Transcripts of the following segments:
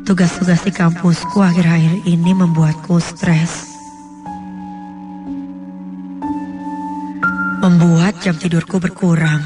Tugas-tugas di kampusku akhir-akhir ini membuatku stres. Membuat jam tidurku berkurang.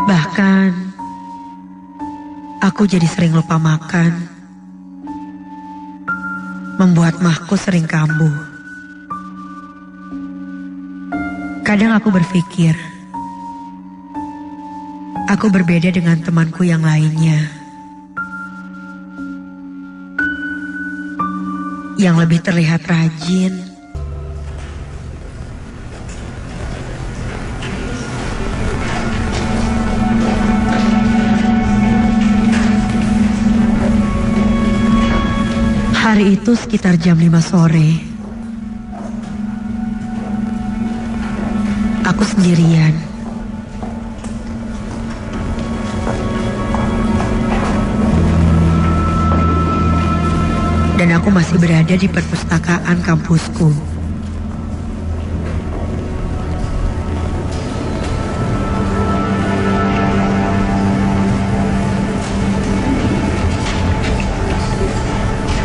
Bahkan, aku jadi sering lupa makan. Membuat mahku sering kambuh. Kadang aku berpikir, aku berbeda dengan temanku yang lainnya. Yang lebih terlihat rajin. Hari itu sekitar jam 5 sore. Aku sendirian. Dan aku masih berada di perpustakaan kampusku.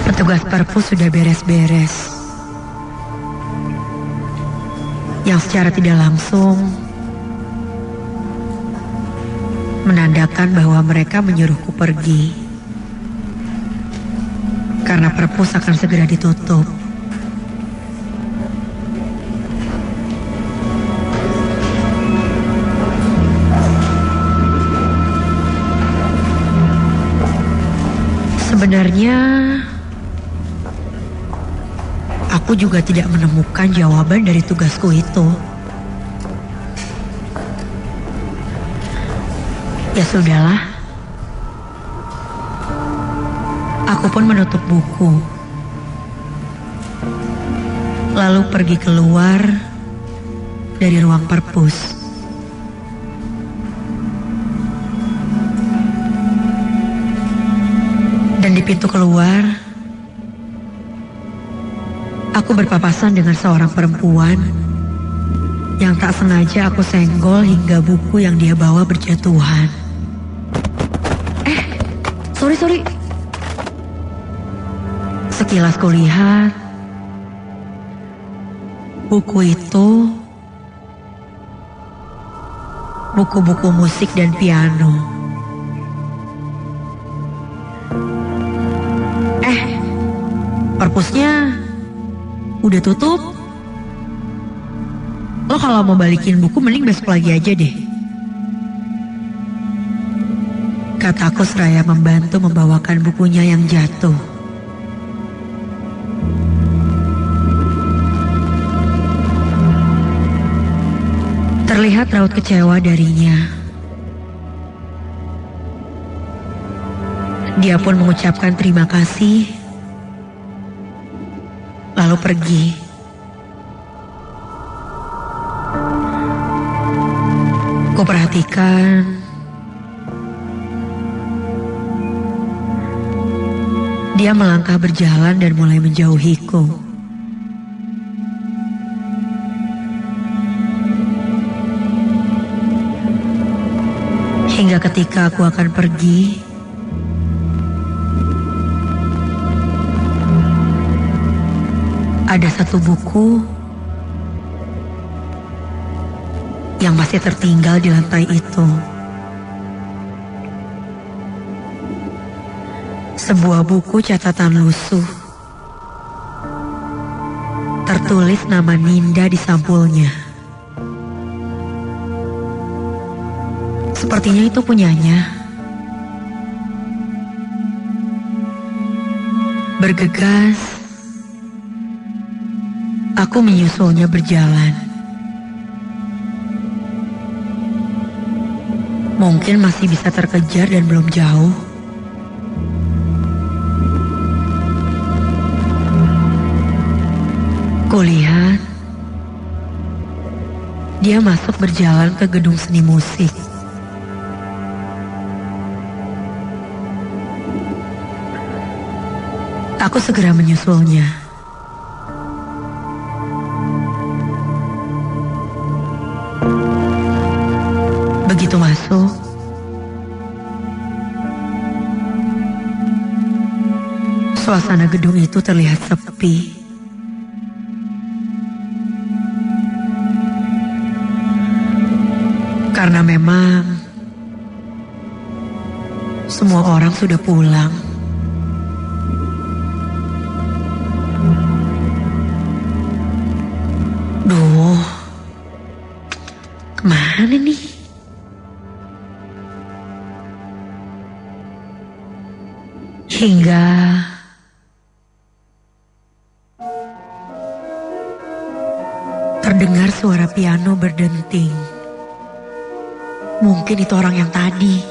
Petugas perpus sudah beres-beres. Yang secara tidak langsung menandakan bahwa mereka menyuruhku pergi. Karena perpus akan segera ditutup. Sebenarnya aku juga tidak menemukan jawaban dari tugasku itu. Ya sudahlah. Aku pun menutup buku. Lalu pergi keluar dari ruang perpus. Dan di pintu keluar, aku berpapasan dengan seorang perempuan yang tak sengaja aku senggol hingga buku yang dia bawa berjatuhan. Sorry. Sekilas kulihat, buku itu buku-buku musik dan piano. Perpusnya udah tutup. Lo kalau mau balikin buku mending besok lagi aja deh. Kataku seraya membantu membawakan bukunya yang jatuh. Terlihat raut kecewa darinya. Dia pun mengucapkan terima kasih, lalu pergi. Kuperhatikan dia melangkah berjalan dan mulai menjauhiku. Hingga ketika aku akan pergi, ada satu buku yang masih tertinggal di lantai itu. Sebuah buku catatan lusuh. Tertulis nama Ninda di sampulnya. Sepertinya itu punyanya. Bergegas, aku menyusulnya berjalan. Mungkin masih bisa terkejar dan belum jauh. Kulihat, dia masuk berjalan ke gedung seni musik. Aku segera menyusulnya. Begitu masuk, Suasana gedung itu terlihat sepi. Karena memang semua orang sudah pulang. Duh, kemana nih? Hingga terdengar suara piano berdenting. Mungkin itu orang yang tadi.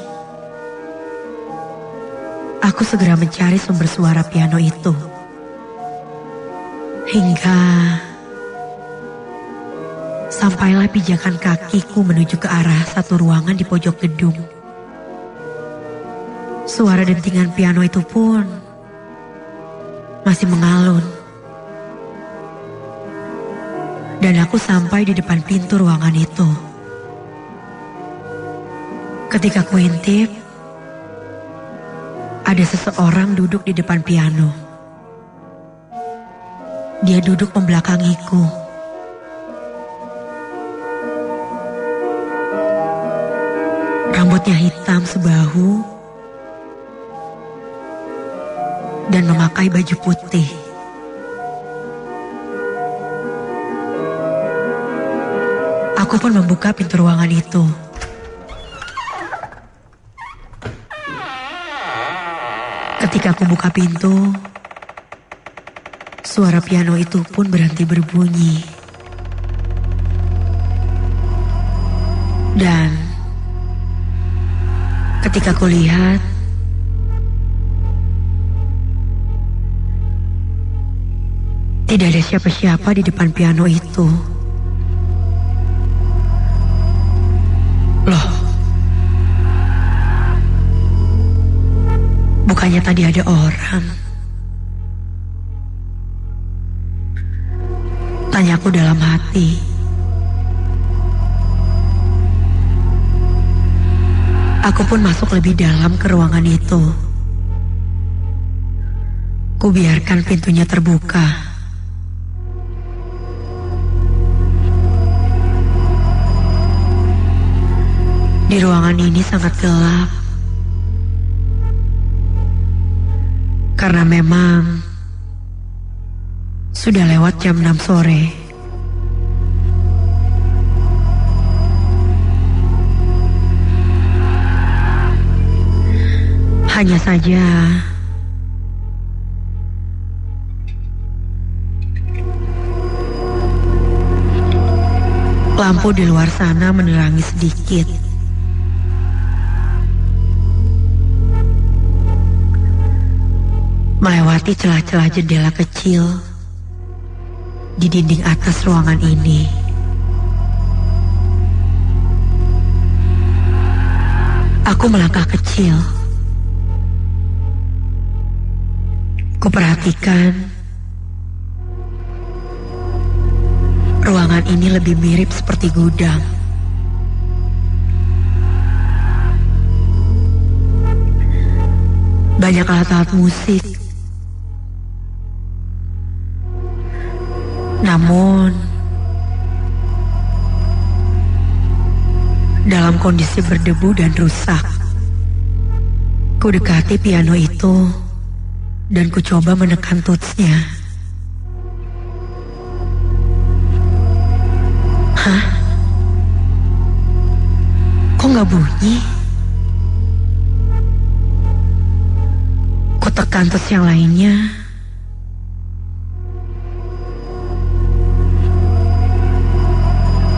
Aku segera mencari sumber suara piano itu. Hingga sampailah pijakan kakiku menuju ke arah satu ruangan di pojok gedung. Suara dentingan piano itu pun masih mengalun. Dan aku sampai di depan pintu ruangan itu. Ketika kuintip, ada seseorang duduk di depan piano. Dia duduk membelakangiku. Rambutnya hitam sebahu dan memakai baju putih. Aku pun membuka pintu ruangan itu. Ketika aku buka pintu, suara piano itu pun berhenti berbunyi. Dan ketika aku lihat, tidak ada siapa-siapa di depan piano itu. Loh, bukannya tadi ada orang? Tanyaku dalam hati. Aku pun masuk lebih dalam ke ruangan itu. Kubiarkan pintunya terbuka. Di ruangan ini sangat gelap. Karena memang sudah lewat jam 6 sore. Hanya saja lampu di luar sana menerangi sedikit. Melewati celah-celah jendela kecil di dinding atas ruangan ini. Aku melangkah kecil. Kuperhatikan ruangan ini lebih mirip seperti gudang. Banyak alat-alat musik. Namun, dalam kondisi berdebu dan rusak. Ku dekati piano itu dan ku coba menekan tutsnya. Hah? Kok nggak bunyi? Ku tekan tuts yang lainnya.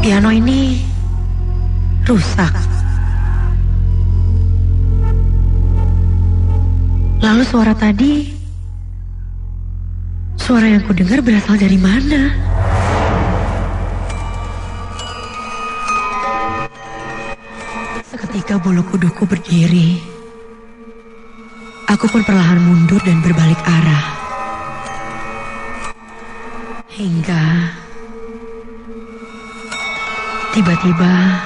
Piano ini rusak. Lalu suara tadi, suara yang kudengar berasal dari mana? Seketika bulu kuduku berdiri. Aku pun perlahan mundur dan berbalik arah. Hingga tiba-tiba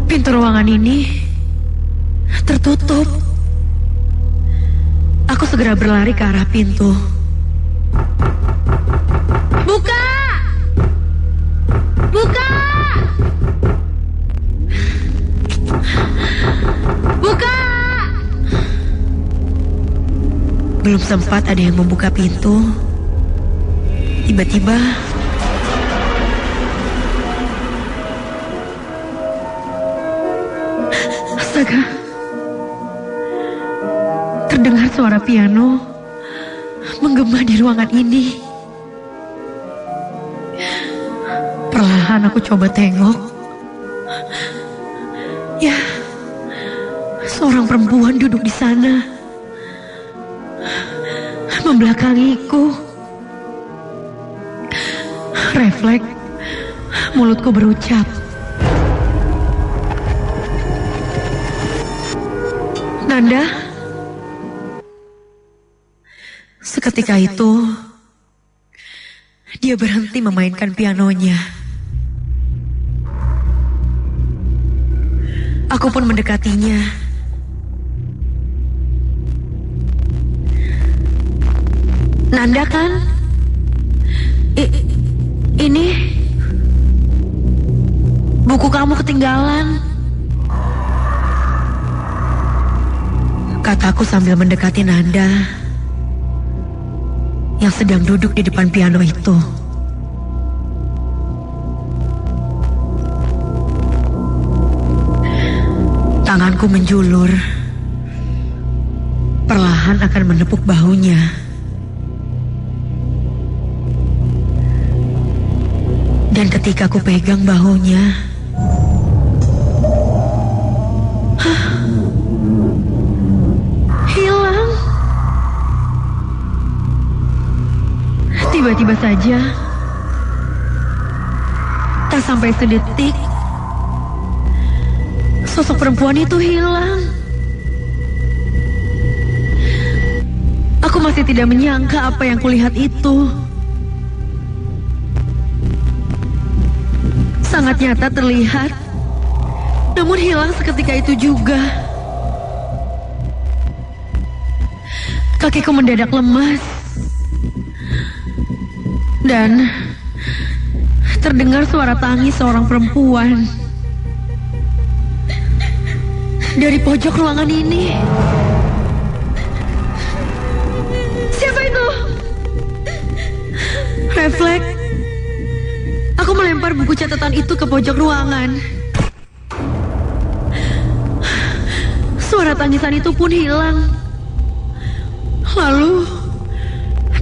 pintu ruangan ini tertutup. Aku segera berlari ke arah pintu. Buka! Buka! Buka! Belum sempat ada yang membuka pintu, tiba-tiba astaga, terdengar suara piano menggema di ruangan ini. Perlahan aku coba tengok. Ya, seorang perempuan duduk di sana, membelakangiku. Refleks, mulutku berucap, Nanda. Seketika itu, dia berhenti memainkan pianonya. Aku pun mendekatinya. Nanda kan? Ini buku kamu ketinggalan, kataku sambil mendekati Nanda yang sedang duduk di depan piano itu. Tanganku menjulur, perlahan akan menepuk bahunya. Dan ketika aku pegang bahunya, hilang. Tiba-tiba saja, tak sampai sedetik, sosok perempuan itu hilang. Aku masih tidak menyangka apa yang kulihat itu. Sangat nyata terlihat, namun hilang seketika itu juga. Kakiku mendadak lemas, dan terdengar suara tangis seorang perempuan dari pojok ruangan ini. Siapa itu? Refleks, aku melempar buku catatan itu ke pojok ruangan. Suara tangisan itu pun hilang. Lalu,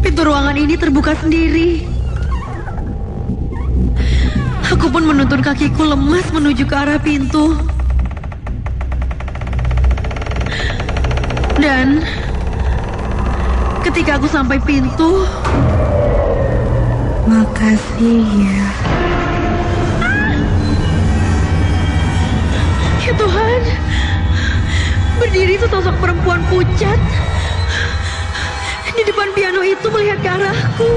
pintu ruangan ini terbuka sendiri. Aku pun menuntun kakiku lemas menuju ke arah pintu. Dan ketika aku sampai pintu, makasih ya. Ya Tuhan, berdiri sesosok perempuan pucat di depan piano itu melihat ke arahku.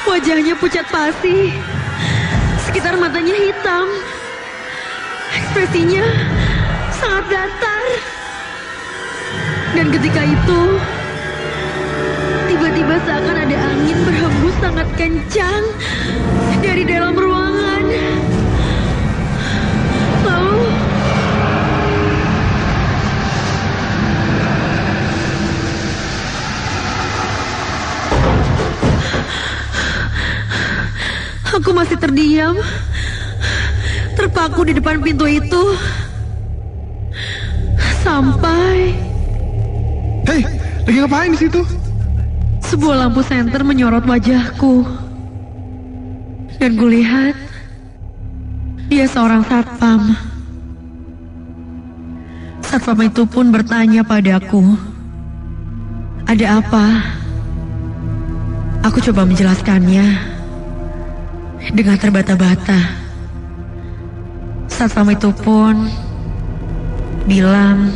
Wajahnya pucat pasi, sekitar matanya hitam. Ekspresinya sangat datar. Dan ketika itu, tiba-tiba seakan ada angin berhembus sangat kencang dari dalam ruangan. Lalu, aku masih terdiam, terpaku di depan pintu itu, sampai... Hei, lagi ngapain di situ? Sebuah lampu senter menyorot wajahku, dan kulihat dia seorang satpam. Satpam itu pun bertanya padaku, ada apa? Aku coba menjelaskannya dengan terbata-bata. Satpam itu pun bilang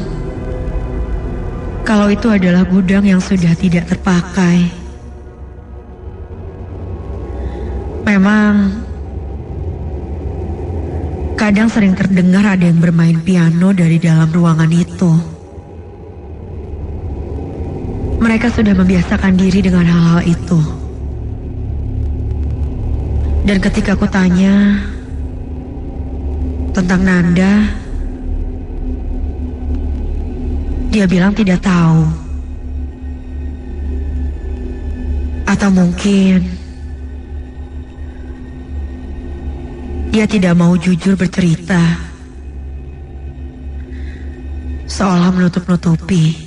kalau itu adalah gudang yang sudah tidak terpakai. Memang Kadang sering terdengar ada yang bermain piano dari dalam ruangan itu. Mereka sudah membiasakan diri dengan hal-hal itu. Dan ketika aku tanya tentang Nanda, dia bilang tidak tahu. Atau mungkin dia tidak mau jujur bercerita, seolah menutup-nutupi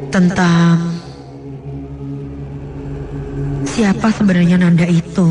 tentang siapa sebenarnya Nanda itu.